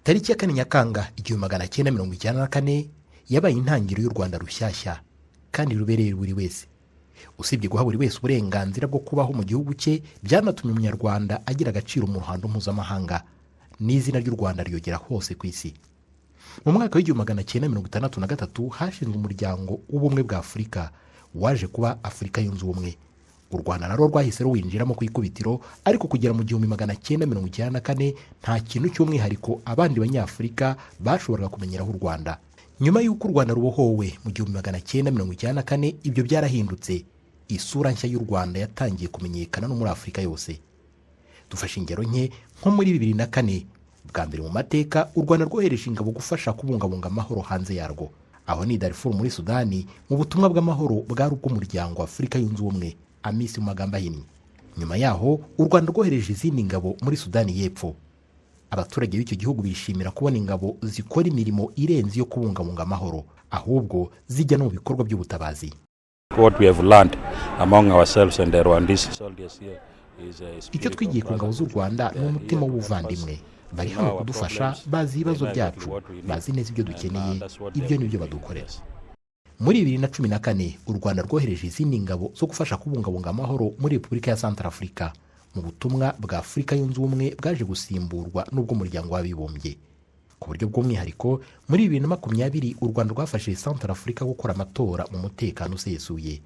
Tariki ya 4 Nyakanga 1994 yabaye intangiriro y'u Rwanda rushyashya kandi rubereye buri wese. Usibye guha buri wese uburenganzira bwo kubaho mu gihugu cye, byanatumye umunyarwanda agira agaciro mu ruhando mpuzamahanga, n'izina ry'u Rwanda riyogera hose ku isi. Mu mwaka wa 1963 hashinzwe umuryango w'ubumwe bwa Afurika waje kuba Afurika yunze ubumwe. U Rwanda narwo rwahise ruwinjiramo ku ikubitiro, ariko kugera mu 1994 nta kintu cy'umwihariko abandi banyafurika bashoboraga kumenyeraho u Rwanda. Nyuma y'uko u Rwanda rubohowe mu 1994 ibyo byarahindutse. Isura nshya y'u Rwanda yatangiye kumenyekana no muri Afurika yose. Dufashe ingero nke nko muri 2004, bwa mbere mu mateka u Rwanda rwohereje ingabo gufasha kubungabunga amahoro hanze yarwo. Aho ni Darfur muri Sudani, mu butumwa bw'amahoro bwari ubw'umuryango wa Afurika yunze ubumwe, AMIS mu magambo ahinnye. Nyuma yaho u Rwanda rwohereje izindi ngabo muri Sudani y'Epfo. Abaturage b'icyo gihugu bishimira kubona ingabo zikora imirimo irenze yo kubungabunga amahoro, ahubwo zijya no mu bikorwa by'ubutabazi. What we have learned among ourselves and the Rwandese soldiers here is icyo twigiye ku ngabo z'u Rwanda ni umutima w'ubuvandimwe. Bari hano kudufasha, bazi ibibazo byacu, bazi neza ibyo dukeneye, ibyo nibyo badukorera. Muri 2014 u Rwanda rwohereje izindi ngabo zo gufasha kubungabunga amahoro muri Repubulika ya Centrafrica, mu butumwa bwa Afurika yunze ubumwe bwaje gusimburwa n'ubwo umuryango w'abibumbye. Ku buryo bw'umwihariko muri 2020 u Rwanda rwafashe Centrafrica gukora amatora mu mutekano usesuye.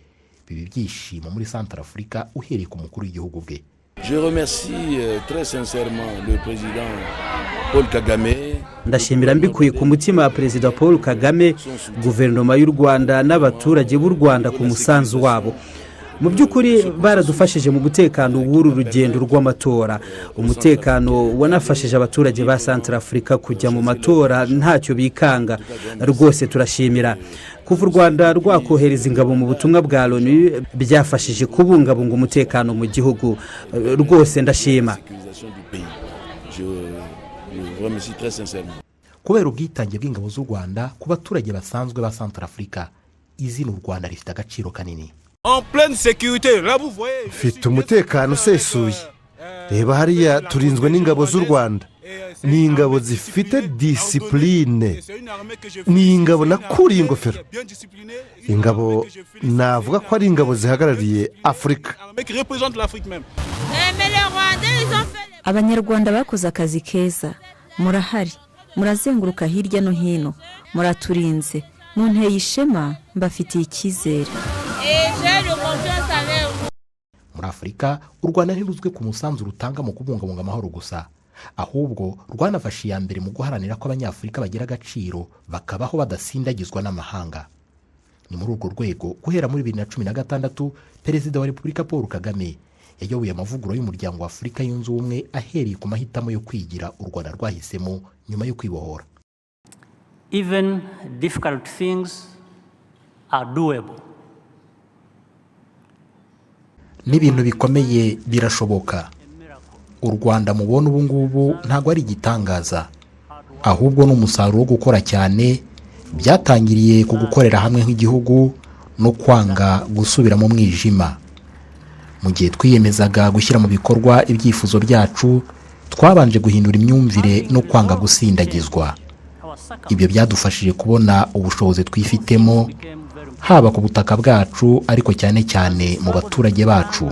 Bibi byishimo muri Centrafrica uhereye ku mukuru w'igihugu bwe. Je remercie très sincèrement le président Paul Kagame. Ndashimira mbikuye ku mutima wa Perezida Paul Kagame, guverinoma y'u Rwanda n'abaturage b'u Rwanda ku musanzu wabo. Mu by'ukuri baradufashije mu mutekano w'uru rugendo rw'amatora. Umutekano wanafashije abaturage ba Centrafrica kujya mu matora ntacyo bikanga. Rwose turashimira. Kuva u Rwanda rwakohereza ingabo mu butumwa bwa Loni byafashije kubungabunga umutekano mu gihugu. Rwose ndashima. Kubera ubwitange bw'ingabo z'u Rwanda ku baturage basanzwe ba Centrafrica, izina u Rwanda rifite agaciro kanini. En pleine sécurité, là vous voyez. Fite umutekano usesuye. Reba hariya turinzwe n'ingabo z'u Rwanda. Ni ingabo zifite discipline. Ni ingabo nakuriye ingofero. Ingabo navuga ko ari ingabo zihagarariye Afurika. Abanyarwanda bakoze akazi keza. Murahari, murazenguruka hirya no hino, muraturinze, munteye ishema, mbafitiye icyizere. Muri Afurika u Rwanda ntiruzwe ku musanzu rutanga mu kubungabunga amahoro gusa, ahubwo rwanafashe iya mbere mu guharanira ko abanyafurika bagira agaciro bakabaho badasindagizwa n'amahanga. Ni muri urwo rwego guhera muri 2016 Perezida wa Repubulika Paul Kagame yayoboye amavugurura y'umuryango wa Afurika yunze ubumwe ahereye ku mahitamo yo kwigira u Rwanda rwahisemo nyuma yo kwibohora. Even difficult things are doable. N'ibintu bikomeye birashoboka. U Rwanda mubona ubu ngubu ntago ari igitangaza, ahubwo n'umusaruro wo gukora cyane byatangiriye ku gukorera hamwe nk'igihugu no kwanga gusubira mu mwijima. Mu gihe twiyemezaga gushyira mu bikorwa ibyifuzo byacu, twabanje guhindura imyumvire no kwanga gusindagizwa. Ibyo byadufashije kubona ubushobozi twifitemo, haba ku butaka bwacu ariko cyane cyane mu baturage bacu.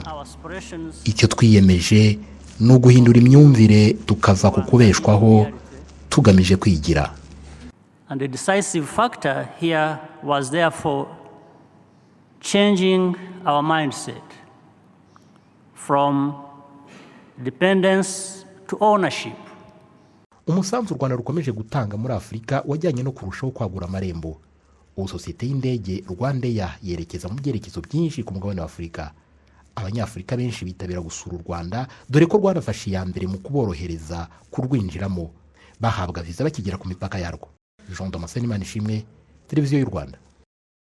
Icyo twiyemeje ni uguhindura imyumvire tukava ku kubeshwaho tugamije kwigira. And the decisive factor here was therefore changing our mindset from dependence to ownership. Umusanzu u Rwanda rukomeje gutanga muri Afurika wajyanye no kurushaho kwagura amarembo. Ubu sosiyete y'indege Rwandair yerekeza mu byerekezo byinshi ku mugabane wa Afurika. Abanyafurika benshi bitabira gusura u Rwanda, dore ko rwanafashe iya mbere mu kuborohereza kurwinjiramo, bahabwa viza bakigera ku mipaka yarwo. Jean Damascene Manishimwe, Televiziyo y'u Rwanda.